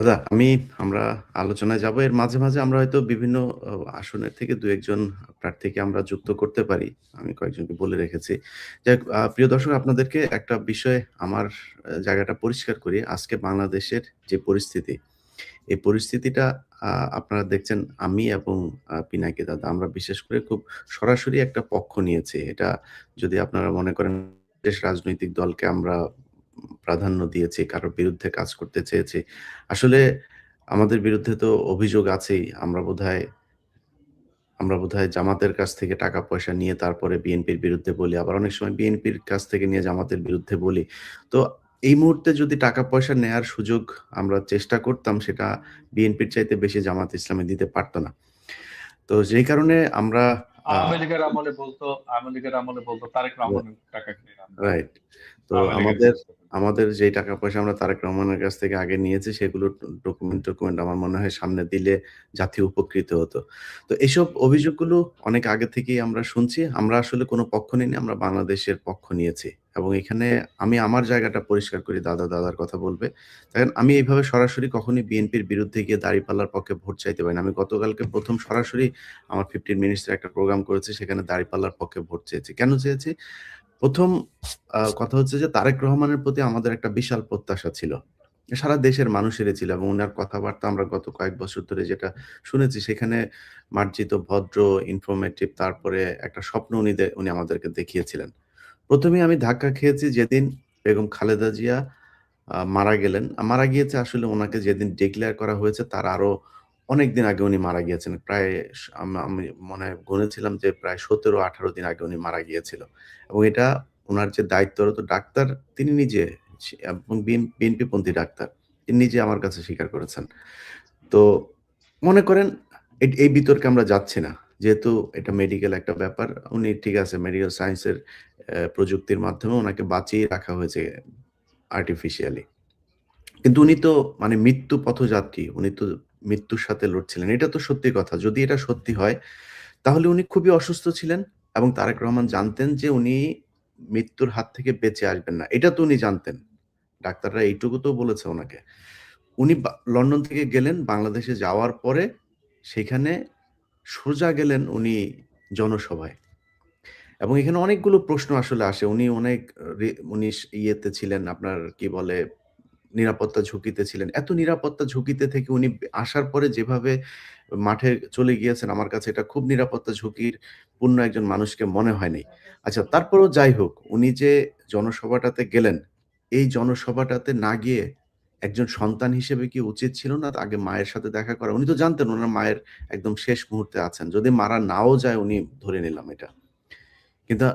দাদা আমরা আলোচনায় যাবো। এর মাঝে, মাঝে আমরা হয়তো বিভিন্ন অ আসনের থেকে ২-১ জন প্রার্থীকে আমরা যুক্ত করতে পারি। আমি কয়েকজনকে বলে রেখেছি। যাক প্রিয় দর্শক আপনাদেরকে একটা বিষয় আমার জায়গাটা পরিষ্কার করি। আজকে বাংলাদেশের যে পরিস্থিতি, এই পরিস্থিতিটা আ আপনারা দেখছেন আমি এবং পিনাকি দাদা আমরা বিশেষ করে খুব সরাসরি একটা পক্ষ নিয়েছি। এটা যদি আপনারা মনে করেন দেশ রাজনৈতিক দলকে আমরা প্রাধান্য দিয়েছি, কারো বিরুদ্ধে কাজ করতে চেয়েছি। আসলে আমাদের বিরুদ্ধে তো অভিযোগ আছেই। আমরা বোধহয় জামাতের কাছ থেকে টাকা-পয়সা নিয়ে তারপরে বিএনপির বিরুদ্ধে বলি। আবার অনেক সময় বিএনপির কাছ থেকে নিয়ে জামাতের বিরুদ্ধে বলি। তো এই মুহূর্তে যদি টাকা-পয়সা নেয়ার সুযোগ আমরা চেষ্টা করতাম সেটা বিএনপির চাইতে বেশি জামাত ইসলামী দিতে পারত না। তো যেই কারণে আমরা আ আওয়ামী লীগের আমলে বলতো তারেক রহমানের টাকা খেয়ে আমরা রাইট। তো আওয়ামী লীগের আমাদের বিরুদ্ধে বলি। আমাদের যেই টাকা-পয়সা আমরা তারেক রহমানের কাছ থেকে আগে নিয়েছি সেগুলোর ডকুমেন্ট আমার মনে হয় সামনে দিলে জাতি উপকৃত হতো। তো এসব অভিযোগগুলো অনেক আগে থেকেই আমরা শুনছি। আমরা আসলে কোন পক্ষ নিইনি, আমরা বাংলাদেশের পক্ষ নিয়েছি। এবং এখানে আমি আমার জায়গাটা পরিষ্কার করি, দাদার কথা বলবে। দেখেন আমি এইভাবে সরাসরি কখনোই বিএনপির বিরুদ্ধে গিয়ে দাঁড়িপাল্লার পক্ষে ভোট চাইতে পারি না। আমি গতকালকে ১ম সরাসরি আমার 15 মিনিটস এর একটা প্রোগ্রাম করেছি সেখানে দাঁড়িপাল্লার পক্ষে ভোট চেয়েছি। কেন চেয়েছি? ১ম কথা হচ্ছে যে তারেক রহমানের প্রতি আমাদের একটা বিশাল প্রত্যাশা ছিল। সারা দেশের মানুষেরই ছিল এবং উনার কথাবার্তা আমরা গত কয়েক বছর ধরে যেটা শুনেছি সেখানে মার্জিত, ভদ্র, ইনফরমেটিভ তারপরে একটা স্বপ্ন উনি আমাদেরকে দেখিয়েছিলেন। ১ম এই আমি ধাক্কা খেয়েছি যেদিন বেগম খালেদা জিয়া মারা গেলেন। মারা গিয়েছে আসলে উনাকে যেদিন ডিক্লেয়ার করা হয়েছে তার আরো অনেকদিন আগে উনি মারা গিয়েছেন। প্রায় আমি মনে হয় গুনেছিলাম যে প্রায় ১৭-১৮ দিন আগে উনি মারা গিয়েছিল। এবং এটা উনার যে দায়িত্বরত ডাক্তার তিনি নিজে এবং বিএনপিপন্থী ডাক্তার। তিনি নিজে আমার কাছে স্বীকার করেছেন। তো মনে করেন এই বিতর্কে আমরা যাচ্ছি না। যেহেতু এটা মেডিকেল একটা ব্যাপার। উনি ঠিক আছে মেডিকেল সায়েন্স এর প্রযুক্তির মাধ্যমে উনাকে বাঁচিয়ে রাখা হয়েছে আর্টিফিশিয়ালি। কিন্তু উনি তো মানে মৃত্যু পথযাত্রী। উনি তো মৃত্যুর সাথে লড়ছিলেন। এটা তো সত্যি কথা। যদি এটা সত্যি হয় তাহলে উনি খুবই অসুস্থ ছিলেন এবং তারেক রহমান জানতেন যে উনি মৃত্যুর হাত থেকে বেঁচে আসবেন না। এটা তো উনি জানতেন। ডাক্তাররা এইটুকু তো বলেছে উনাকে। উনি লন্ডন থেকে গেলেন বাংলাদেশে যাওয়ার পরে সেখানে সোজা গেলেন উনি জনসভায়। এবং এখানে অনেকগুলো প্রশ্ন আসলে আসে। উনি অনেক উনি ইয়েতে ছিলেন আপনার কি বলে নিরাপত্তা ঝুঁকিতে ছিলেন। এত নিরাপত্তা ঝুঁকিতে থেকে উনি আসার পরে যেভাবে মাঠে চলে গিয়েছেন আমার কাছে এটা খুব নিরাপত্তা ঝুঁকির পূর্ণ একজন মানুষকে মনে হয় নাই। আচ্ছা তারপরেও যাই হোক, উনি যে জনসভাটাতে গেলেন, এই জনসভাটাতে না গিয়ে একজন সন্তান হিসেবে কি উচিত ছিল না আগে মায়ের সাথে দেখা করা? উনি তো জানতেন উনার মায়ের একদম শেষ মুহূর্তে আছেন। যদি মারা নাও যায় উনি ধরে নিলাম এটা। কিন্তু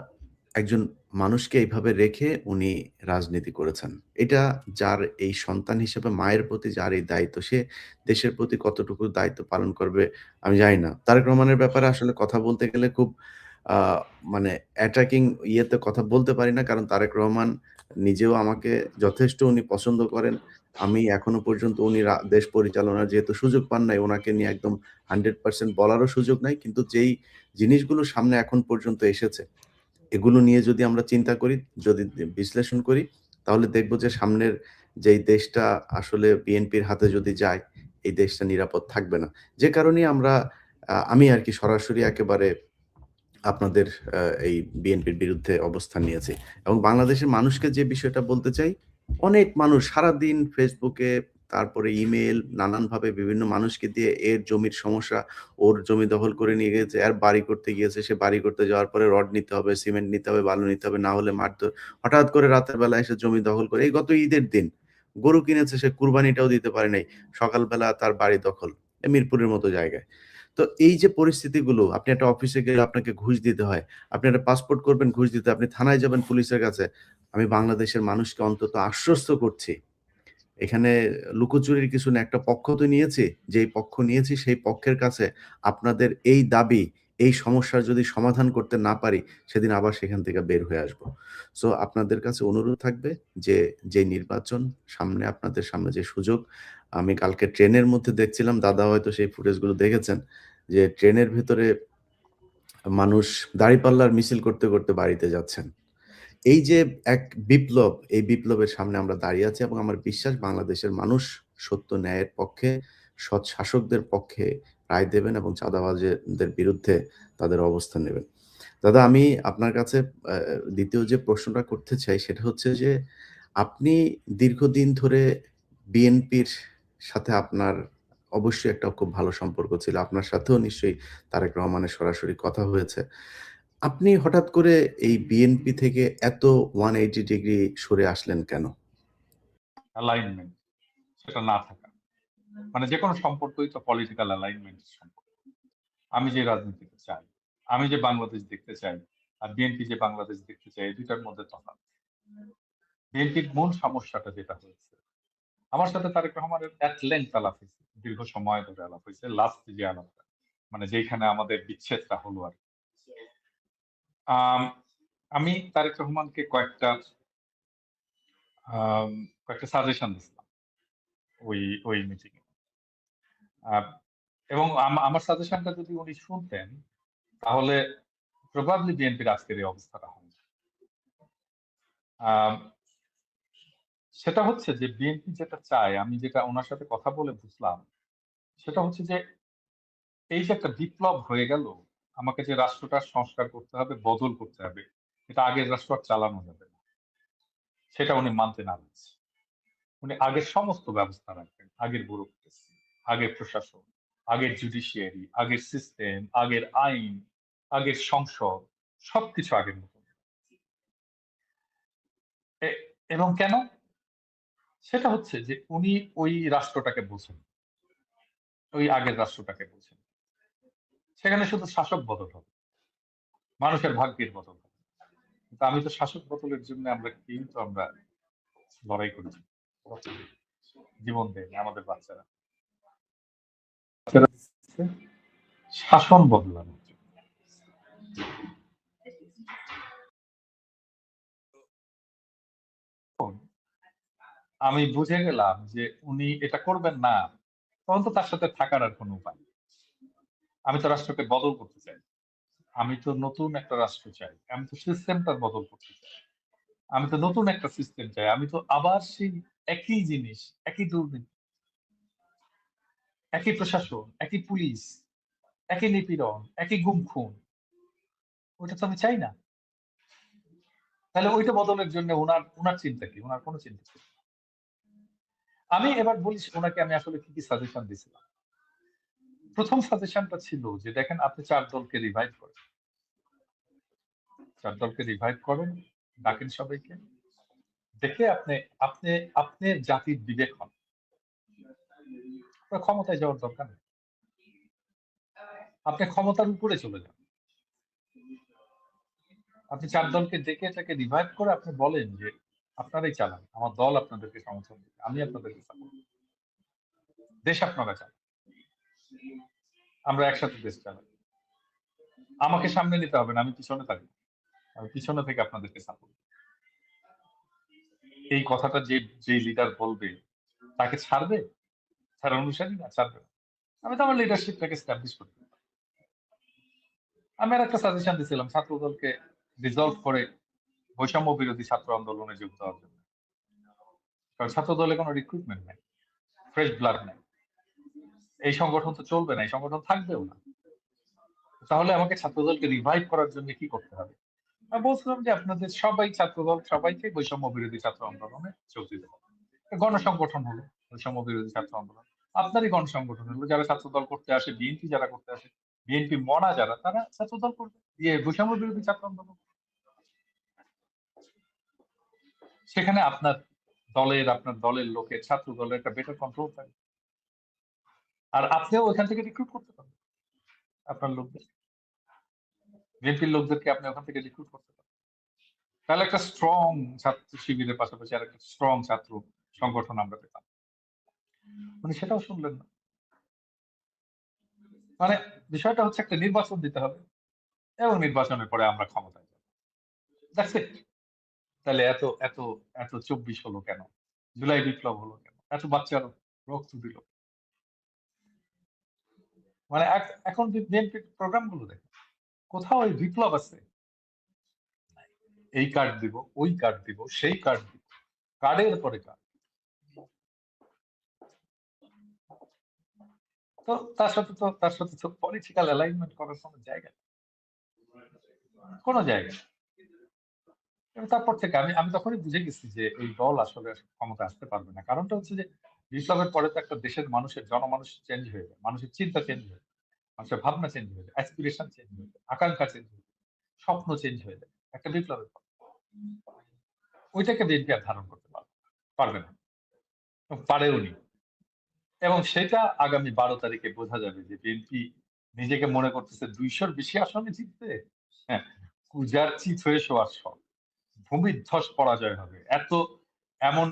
একজন মানুষকে এইভাবে রেখে উনি রাজনীতি করেছেন। এটা যার এই সন্তান হিসেবে মায়ের প্রতি যার এই দায়িত্ব, সে দেশের প্রতি কতটুকু দায়িত্ব পালন করবে আমি জানি না। তারেক রহমানের ব্যাপারে আসলে কথা বলতে গেলে খুব আ মানে অ্যাটাকিং ইয়েতে কথা বলতে পারি না। কারণ তারেক রহমান নিজেও আমাকে যথেষ্ট উনি পছন্দ করেন। আমি এখনো পর্যন্ত উনি দেশ পরিচালনার যেহেতু সুযোগ পান নাই, উনাকে নিয়ে একদম 100% বলারও সুযোগ নাই। কিন্তু যেই জিনিসগুলো সামনে এখন পর্যন্ত এসেছে এগুলো নিয়ে যদি আমরা চিন্তা করি, যদি বিশ্লেষণ করি, তাহলে দেখব যে সামনের যেই দেশটা আসলে বিএনপির হাতে যদি যায়, এই দেশটা নিরাপদ থাকবে না। যে কারণেই আমি আরকি সরাসরি একেবারে আপনাদের এই বিএনপির বিরুদ্ধে অবস্থান নিয়েছি। এবং বাংলাদেশের মানুষকে যে বিষয়টা বলতে চাই, অনেক মানুষ সারাদিন ফেসবুকে, তারপরে ইমেইল নানানভাবে বিভিন্ন মানুষকে দিয়ে এর জমির সমস্যা, ওর জমি দখল করে নিয়ে গেছে, এর বাড়ি করতে গিয়েছে, সে বাড়ি করতে যাওয়ার পরে রড নিতে হবে, সিমেন্ট নিতে হবে, বালু নিতে হবে, না হলে মারধর। হঠাৎ করে রাতের বেলা এসে জমি দখল করে। এই গত ঈদের দিন গরু কিনেছে সে কুরবানিটাও দিতে পারে নাই। সকালবেলা তার বাড়ি দখল। মিরপুরের মতো জায়গায়। তো এই যে পরিস্থিতিগুলো, আপনি একটা অফিসে গেলে আপনাকে ঘুষ দিতে হয়। আপনি একটা পাসপোর্ট করবেন, ঘুষ দিতে হয়। আপনি থানায় যাবেন পুলিশের কাছে। আমি বাংলাদেশের মানুষকে অন্তত আশ্বস্ত করছি। এখানে লুকোচুরির কিছু না। একটা পক্ষ তো নিয়েছি। যেই পক্ষ নিয়েছি সেই পক্ষের কাছে আপনাদের এই দাবি, এই সমস্যার যদি সমাধান করতে না পারি, সেদিন আবার সেখান থেকে বের হয়ে আসবো। সো আপনাদের কাছে অনুরোধ থাকবে যে, যে নির্বাচন সামনে আপনাদের সামনে যে সুযোগ, আমি কালকে ট্রেনের মধ্যে দেখছিলাম, দাদা হয়তো সেই ফুটেজগুলো দেখেছেন, যে ট্রেনের ভেতরে মানুষ দাঁড়িপাল্লার মিছিল করতে, করতে বাড়িতে যাচ্ছেন। এই যে এক বিপ্লব, এই বিপ্লবের সামনে আমরা দাঁড়িয়ে আছি এবং আমার বিশ্বাস বাংলাদেশের মানুষ সত্য ন্যায়ের পক্ষে, সৎ শাসকদের পক্ষে রায় দেবেন এবং চাঁদাবাজদের বিরুদ্ধে তাদের অবস্থান নেবেন। দাদা আমি আপনার কাছে ২য় যে প্রশ্নটা করতে চাই সেটা হচ্ছে যে, আপনি দীর্ঘদিন ধরে বিএনপির সাথে আপনার অবশ্যই একটা খুব ভালো সম্পর্ক ছিল। আপনার সাথেও নিশ্চয়ই তারেক রহমানের সরাসরি কথা হয়েছে। আপনি হঠাৎ করে এই বিএনপি থেকে এত 180 ডিগ্রি সরে আসলেন কেন? অ্যালাইনমেন্ট সেটা না থাকা। মানে যেকোনো সম্পর্কই তো পলিটিক্যাল অ্যালাইনমেন্ট সম্পর্ক। আমি যে রাজনীতিতে চাই, আমি যে বাংলাদেশ দেখতে চাই, আর বিএনপি যে বাংলাদেশ দেখতে চাই, এই ২ টার মধ্যে তফাৎ। বিএনপির মূল সমস্যাটা যেটা হয়েছে, আমার সাথে তারেক রহমানের এট লেংথ আলাপ হইছে। দীর্ঘ সময় ধরে আলাপ হইছে। লাস্ট যে আলাপটা, মানে যেখানে আমাদের বিচ্ছেদটা হলো আরকি। আম আমি তারেক রহমানকে আম কয়েকটা সাজেশন দিছিলাম ওই মিটিং এ। আ এবং আমার সাজেশনটা যদি উনি শুনতেন, তাহলে প্রবাবলি বিএনপির আজকের এই অবস্থাটা হয় না। আম সেটা হচ্ছে যে বিএনপি যেটা চায়, আমি যেটা উনার সাথে কথা বলে বুঝলাম, সেটা হচ্ছে যে এই যে একটা বিপ্লব হয়ে গেল, আমাকে যে রাষ্ট্রটার সংস্কার করতে হবে, বদল করতে হবে। এটা আগের রাষ্ট্র আর চালানো যাবে না। সেটা উনি মানতে নারাজ। উনি আগের সমস্ত ব্যবস্থা রাখবেন। আগের ব্যুরোক্রেসি, আগের প্রশাসন, আগের জুডিশিয়ারি, আগের সিস্টেম, আগের আইন, আগের সংসদ, সবকিছু আগের মতো। এ এবং কেন? সেটা হচ্ছে যে উনি ওই রাষ্ট্রটাকে বোঝেন। ওই আগের রাষ্ট্রটাকে বোঝেন। সেখানে শুধু শাসক বদল হবে। মানুষের ভাগ্যের বদল হবে। কিন্তু আমি তো শাসক বদলের জন্য আমরা লড়াই করেছি। জীবন দেয়নি আমাদের বাচ্চারা। বাচ্চারা দিচ্ছে শাসন বদলানোর জন্য। এখন আমি বুঝে গেলাম যে উনি এটা করবেন না, তখন তো তার সাথে থাকার আর কোনো উপায় নেই। আমি তো রাষ্ট্রকে বদল করতে চাই। আমি তো নতুন একটা রাষ্ট্র চাই। আমি তো সিস্টেমটা বদল করতে চাই। আমি তো নতুন একটা সিস্টেম চাই। আমি তো আবার সেই একই জিনিস, একই দুর্নীতি, একই প্রশাসন, একই পুলিশ, একই নিপীড়ন, একই গুম-খুন। ওইটা তো আমি চাই না। তাহলে ওইটা বদলের জন্য উনার চিন্তা কি? উনার কোন চিন্তা ছিল না। আমি এবার বলি উনাকে আমি আসলে কি সাজেশন দিছিলাম। ১ম সাজেশনটা ছিল যে দেখেন আপনি ৪ দলকে রিভাইভ করেন। ৪ দলকে রিভাইভ করেন, ডাকেন সবাইকে। দেখে আপনি আপনার জাতির বিবেক হন। আপনার ক্ষমতায় যাওয়ার দরকার নেই। আপনি ক্ষমতার উপরে চলে যান। আপনি ৪ দলকে ডেকে এটাকে রিভাইভ করে আপনি বলেন যে আপনারাই চালান। আমার দল আপনাদেরকে সমর্থন দিবে। আমি আপনাদেরকে সাপোর্ট করব। দেশ আপনারা চালান। আমরা একসাথে দেশ চালাই। আমাকে সামনে নিতে হবে না। আমি পিছনে থাকব। আমি পিছনে থেকে আপনাদেরকে সাপোর্ট করব। এই কথাটা যে লিডার বলবে তাকে ছাড়বে? তার অনুসারীরা ছাড়বে না। আমি তো আমার লিডারশিপটাকে এস্টাবলিশ করতে পারি। আমি আরেকটা সাজেশন দিছিলাম ছাত্রদলকে ডিসলভ করে বৈষম্য বিরোধী ছাত্র আন্দোলনে যোগ দেওয়ার জন্য। কারণ ছাত্রদলে কোনো রিক্রুটমেন্ট নাই, ফ্রেশ ব্লাড নাই। এই সংগঠন তো চলবে না, এই সংগঠন থাকবেও না। তাহলে আমাকে ছাত্রদলকে রিভাইভ করার জন্য কি করতে হবে? আমি বলছিলাম যে আপনাদের সবাই ছাত্রদল সবাইকে বৈষম্য বিরোধী ছাত্র আন্দোলনে যোগ দিতে হবে। গণসংগঠন হলো বৈষম্য বিরোধী ছাত্র আন্দোলন। আপনারই গণসংগঠন হলো যারা ছাত্রদল করতে আসে, বিএনপি যারা করতে আসে, বিএনপি মনা যারা তারা ছাত্রদল করবে। বৈষম্য বিরোধী ছাত্র আন্দোলন। সেখানে আপনার দলের লোকের ছাত্র দলের একটা বেটার কন্ট্রোল থাকবে। আর আপনিও ওইখান থেকে রিক্রুট করতে পারবেন আপনার লোকদের। বিএনপির লোকদেরকে আপনি ওখান থেকে রিক্রুট করতে পারবেন। তাহলে একটা স্ট্রং ছাত্র শিবিরের পাশাপাশি আর একটা স্ট্রং ছাত্র সংগঠন আমরা পেতাম। উনি সেটাও শুনলেন না। মানে বিষয়টা হচ্ছে একটা নির্বাচন দিতে হবে এবং নির্বাচনের পরে আমরা ক্ষমতায় যাব। That's it. তাহলে এত এত এত ২৪ হলো কেন? জুলাই বিপ্লব হলো কেন? এত বাচ্চার রক্ত দিল। মানে এখন বিএনপির প্রোগ্রাম গুলো দেখেন। কোথাও এই বিপ্লব আছে? এই কার্ড দিব, ওই কার্ড দিব, সেই কার্ড দিব। কার্ডের পরে কার্ড। তো তার সাথে তো পলিটিক্যাল অ্যালাইনমেন্ট করার কোনো জায়গা নেই। কোন জায়গা নেই। এবং তারপর থেকে আমি তখনই বুঝে গেছি যে এই দল আসলে ক্ষমতায় আসতে পারবে না। কারণটা হচ্ছে যে বিপ্লবের পরে তো একটা দেশের জনমানুষ চেঞ্জ হয়ে যায়। মানুষের চিন্তা চেঞ্জ হয়ে যায়। মানুষের ভাবনা চেঞ্জ হয়ে যায়। অ্যাসপিরেশন চেঞ্জ হয়ে যায়। আকাঙ্ক্ষা চেঞ্জ হয়ে যায়। স্বপ্ন চেঞ্জ হয়ে যায়। একটা বিপ্লবের পর। ওইটাকে বিএনপি আর ধারণ করতে পারবে না। এবং পারেওনি। এবং সেটা আগামী ১২ তারিখে বোঝা যাবে যে বিএনপি নিজেকে মনে করতেছে ২০০ র বেশি আসনে জিতবে। হ্যাঁ, কুজার চিত হয়ে শোয়ার শখ। ভূমিধ্বস পরাজয় হবে।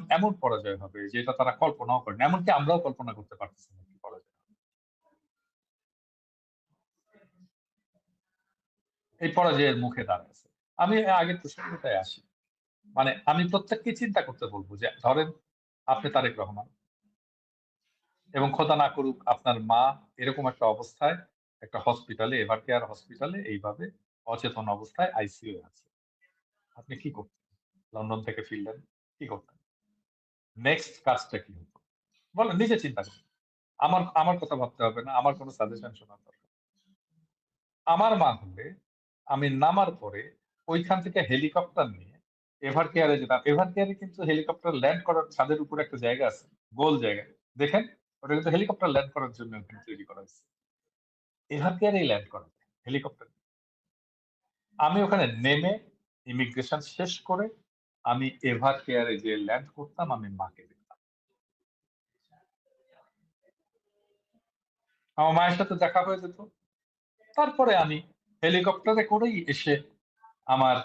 এমন পরাজয় হবে যেটা তারা কল্পনাও করেনি। এমনকি আমরাও কল্পনা করতে পারতেছি না কি পরাজয় হবে। এই পরাজয়ের মুখে দাঁড়াচ্ছে। আমি আগের প্রসঙ্গটায় আসি। মানে আমি প্রত্যেককে চিন্তা করতে বলব যে ধরেন আপনি তারেক রহমান এবং খোদা না করুক আপনার মা এরকম একটা অবস্থায় একটা হসপিটালে এভার কেয়ার হসপিটালে এইভাবে অচেতন অবস্থায় আইসিইউ এ আছে। আপনি কি করতেন? লন্ডন থেকে ফিরলেন, কি করতেন? নেক্সট কাজটা কি হতো? বলেন নিজে চিন্তা করুন। আমার কথা ভাবতে হবে না। আমার কোন সাজেশন শোনার দরকার নেই। আমার মা হলে আমি নামার পরে ঐখান থেকে হেলিকপ্টার নিয়ে এভার কেয়ারে যেতাম। এভার কেয়ারে কিন্তু হেলিকপ্টার ল্যান্ড করার ছাদের উপরে একটা জায়গা আছে। গোল জায়গা। দেখেন? ওটা কিন্তু হেলিকপ্টার ল্যান্ড করার জন্য ওখানে তৈরি করা হইছে। এভার কেয়ারেই ল্যান্ড করা যায়। হেলিকপ্টার আমি ওখানে নেমে ইমিগ্রেশন শেষ করে আমি এভার কেয়ারে যেয়ে ল্যান্ড করতাম, আমি মাকে দেখতাম। আমার মায়ের সাথে দেখা হয়ে যেত। তারপরে আমি হেলিকপ্টারে করেই এসে আমার